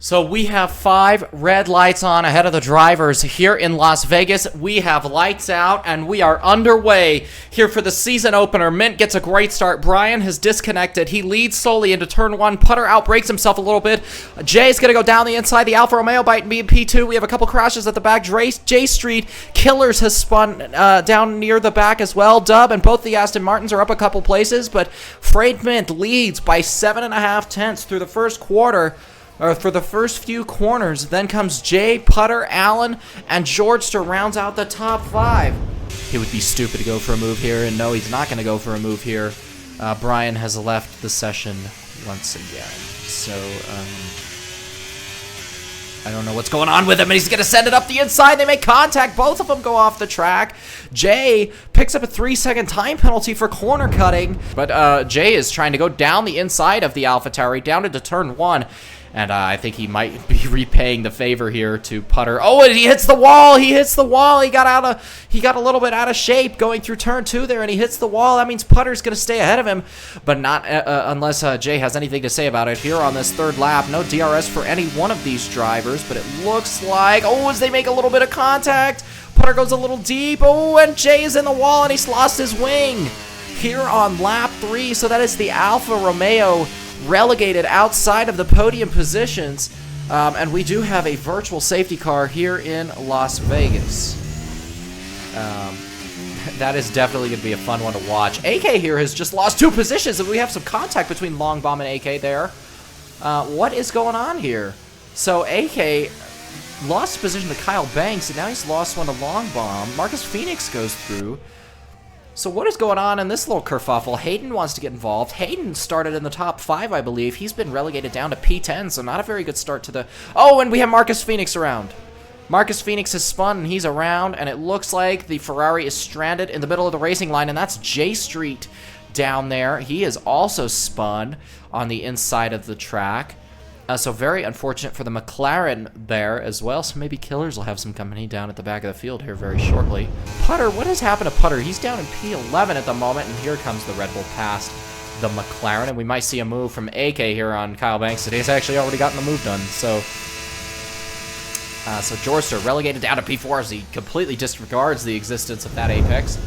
So we have 5 red lights on ahead of the drivers here in Las Vegas. We have lights out, and we are underway here for the season opener. Mint gets a great start. Brian has disconnected. He leads slowly into turn 1. Putter outbreaks himself a little bit. Jay's going to go down the inside. The Alfa Romeo by P2. We have a couple crashes at the back. J Street Killers has spun down near the back as well. Dub and both the Aston Martins are up a couple places, but Freight Mint leads by 7.5 tenths through the first quarter. For the first few corners. Then comes Jay, Putter, Allen, and George to round out the top 5. He would be stupid to go for a move here, and no, he's not going to go for a move here. Brian has left the session once again. So, I don't know what's going on with him, and he's going to send it up the inside. They make contact. Both of them go off the track. Jay picks up a 3-second time penalty for corner cutting, but Jay is trying to go down the inside of the AlphaTauri, down into turn 1. And I think he might be repaying the favor here to Putter. Oh, and he hits the wall. He hits the wall. He got a little bit out of shape going through turn 2 there, and he hits the wall. That means Putter's going to stay ahead of him, but not unless Jay has anything to say about it. Here on this third lap, no DRS for any one of these drivers, but it looks like, oh, as they make a little bit of contact, Putter goes a little deep. Oh, and Jay is in the wall, and he's lost his wing here on lap 3. So that is the Alfa Romeo relegated outside of the podium positions, and we do have a virtual safety car here in Las Vegas. That is definitely going to be a fun one to watch. AK here has just lost 2 positions, and we have some contact between Long Bomb and AK there. What is going on here? So AK lost position to Kyle Banks, and now he's lost one to Long Bomb. Marcus Phoenix goes through. So what is going on in this little kerfuffle? Hayden wants to get involved. Hayden started in the top 5, I believe. He's been relegated down to P10, so not a very good start to the... Oh, and we have Marcus Phoenix around. Marcus Phoenix has spun, and he's around, and it looks like the Ferrari is stranded in the middle of the racing line, and that's J Street down there. He is also spun on the inside of the track. So very unfortunate for the McLaren there as well. So maybe Killers will have some company down at the back of the field here very shortly. Putter, what has happened to Putter? He's down in P11 at the moment, and here comes the Red Bull past the McLaren, and we might see a move from AK here on Kyle Banks. He's actually already gotten the move done. So Jorster relegated down to P4 as he completely disregards the existence of that apex.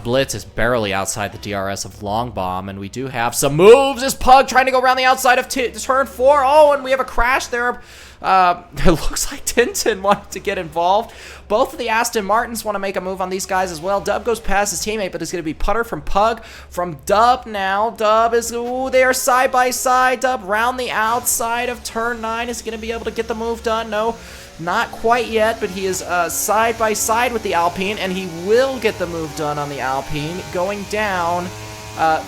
Blitz is barely outside the DRS of Long Bomb, and we do have some moves. Is Pug trying to go around the outside of turn 4? Oh, and we have a crash there. It looks like Tintin wanted to get involved. Both of the Aston Martins want to make a move on these guys as well. Dub goes past his teammate, but it's going to be Putter from Pug from Dub now. Dub is, ooh, they are side by side. Dub round the outside of turn 9 is going to be able to get the move done. No, not quite yet, but he is side by side with the Alpine, and he will get the move done on the Alpine, going down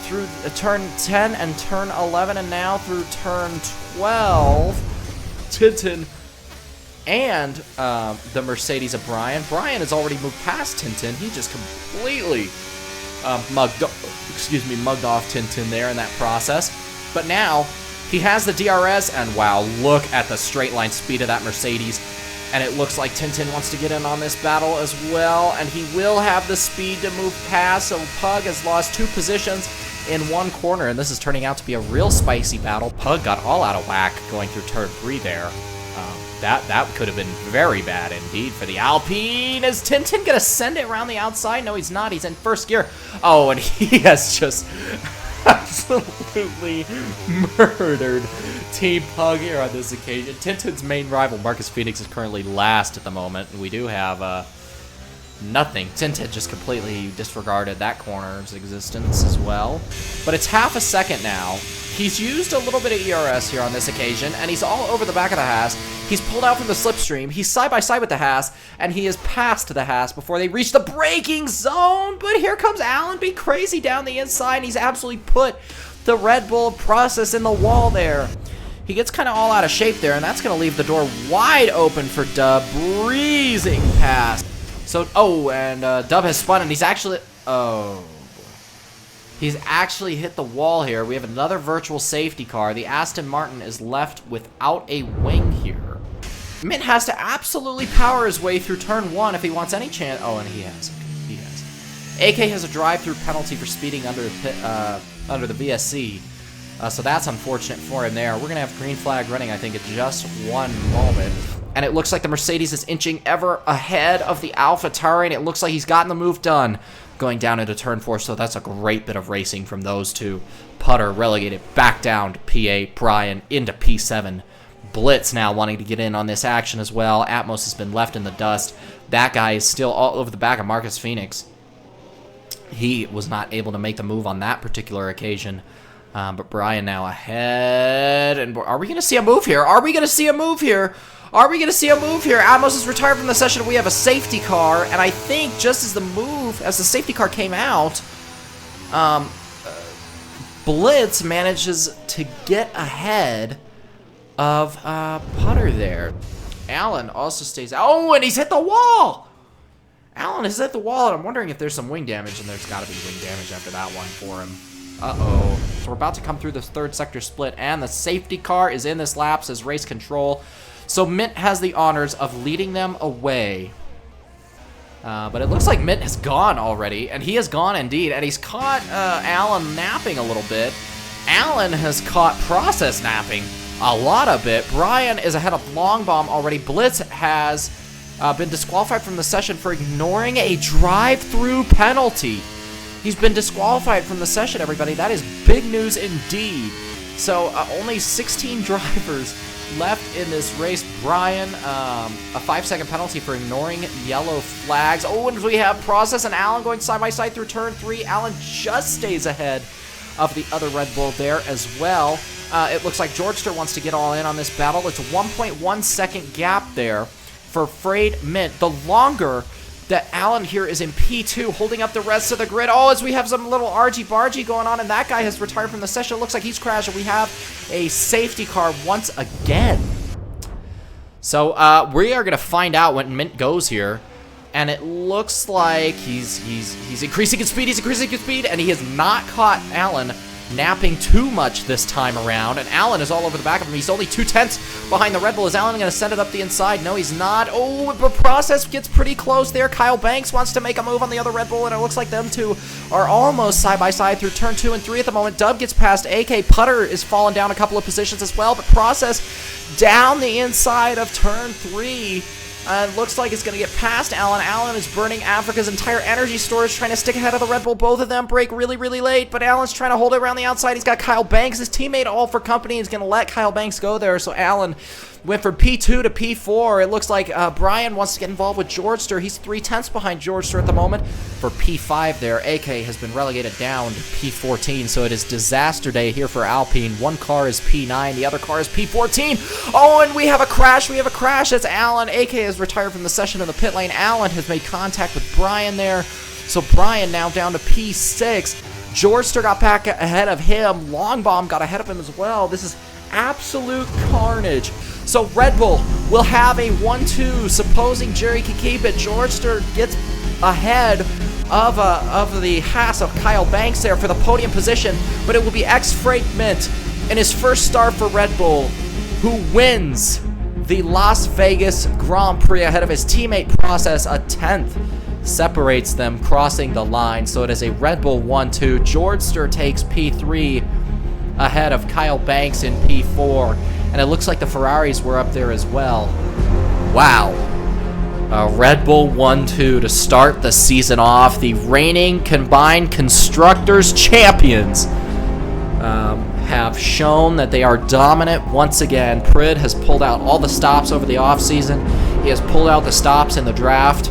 through turn 10 and turn 11, and now through turn 12. Tintin and the Mercedes of Brian. Brian has already moved past Tintin. He just completely mugged off Tintin there in that process. But now he has the DRS, and wow, look at the straight line speed of that Mercedes. And it looks like Tintin wants to get in on this battle as well, and he will have the speed to move past. So Pug has lost 2 positions in 1 corner, and this is turning out to be a real spicy battle. Pug got all out of whack going through turn 3 there. That could have been very bad indeed for the Alpine. Is Tintin gonna send it around the outside? No, he's not. He's in first gear. Oh, and he has just absolutely murdered Team Pug here on this occasion. Tintin's main rival, Marcus Phoenix, is currently last at the moment, and we do have nothing. Tintin just completely disregarded that corner's existence as well. But it's half a second now. He's used a little bit of ERS here on this occasion, and he's all over the back of the Haas. He's pulled out from the slipstream. He's side by side with the Haas, and he is past the Haas before they reach the braking zone. But here comes Allen, be crazy down the inside, and he's absolutely put the Red Bull process in the wall there. He gets kind of all out of shape there, and that's going to leave the door wide open for Dub, breezing past. So, oh, and Dub has spun, and he's actually, oh, he's actually hit the wall here. We have another virtual safety car. The Aston Martin is left without a wing here. Mint has to absolutely power his way through turn 1 if he wants any chance. Oh, and he has. He has. AK has a drive-through penalty for speeding under the VSC. So that's unfortunate for him there. We're going to have green flag running, I think, in just one moment. And it looks like the Mercedes is inching ever ahead of the AlphaTauri, and it looks like he's gotten the move done going down into turn 4. So that's a great bit of racing from those two. Putter relegated back down to P8. Brian into P7. Blitz now wanting to get in on this action as well. Atmos has been left in the dust. That guy is still all over the back of Marcus Phoenix. He was not able to make the move on that particular occasion. But Brian now ahead. And are we going to see a move here? Are we going to see a move here? Are we going to see a move here? Atmos is retired from the session. We have a safety car. And I think just as the safety car came out, Blitz manages to get ahead of Putter there. Allen also stays out. Oh, and he's hit the wall! Allen has hit the wall, and I'm wondering if there's some wing damage, and there's got to be wing damage after that one for him. Uh-oh. So we're about to come through this third sector split, and the safety car is in this lap as race control. So Mint has the honors of leading them away. But it looks like Mint has gone already, and he has gone indeed, and he's caught Allen napping a little bit. Allen has caught Process napping a lot of it. Brian is ahead of Long Bomb already. Blitz has been disqualified from the session for ignoring a drive-through penalty. He's been disqualified from the session, everybody. That is big news indeed. So only 16 drivers left in this race. Brian, a 5-second penalty for ignoring yellow flags. Oh, and we have Process and Allen going side by side through turn 3. Allen just stays ahead of the other Red Bull there as well. It looks like Georgester wants to get all in on this battle. It's a 1.1 second gap there for Frayed Mint. The longer that Allen here is in P2, holding up the rest of the grid. Oh, as we have some little argy-bargy going on, and that guy has retired from the session. It looks like he's crashed, and we have a safety car once again. So we are going to find out when Mint goes here, and it looks like he's increasing his speed, and he has not caught Allen napping too much this time around, and Allen is all over the back of him. He's only 2/10 behind the Red Bull. Is Allen going to send it up the inside? No, he's not. Oh, but Process gets pretty close there. Kyle Banks wants to make a move on the other Red Bull, and it looks like them two are almost side by side through turn 2 and 3 at the moment. Dub gets past AK. Putter is falling down a couple of positions as well, but Process down the inside of turn 3. Looks like it's going to get past Allen. Allen is burning Africa's entire energy storage, trying to stick ahead of the Red Bull. Both of them break really, really late, but Allen's trying to hold it around the outside. He's got Kyle Banks, his teammate, all for company. He's going to let Kyle Banks go there, so Allen went from P2 to P4. It looks like Brian wants to get involved with Georgester. He's 3/10 behind Georgester at the moment. For P5 there, AK has been relegated down to P14, so it is disaster day here for Alpine. One car is P9, the other car is P14. Oh, and we have a crash. That's Allen. AK has retired from the session in the pit lane. Allen has made contact with Brian there, so Brian now down to P6. Georgester got back ahead of him. Long Bomb got ahead of him as well. This is absolute carnage. So Red Bull will have a 1-2, supposing Jerry can keep it. Georgester gets ahead of the Haas of Kyle Banks there for the podium position, but it will be Frayed Mint in his first start for Red Bull, who wins the Las Vegas Grand Prix ahead of his teammate Process. A 10th separates them crossing the line, so it is a Red Bull 1-2. Georgester takes P3 ahead of Kyle Banks in P4, and it looks like the Ferraris were up there as well. Wow. A Red Bull 1-2 to start the season off. The reigning combined constructors champions have shown that they are dominant once again. Prid has pulled out all the stops over the offseason. He has pulled out the stops in the draft.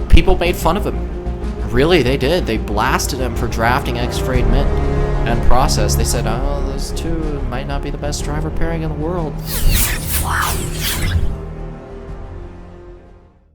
People made fun of him. Really, they did. They blasted him for drafting Frayed Mint and Process. They said, oh, those two might not be the best driver pairing in the world.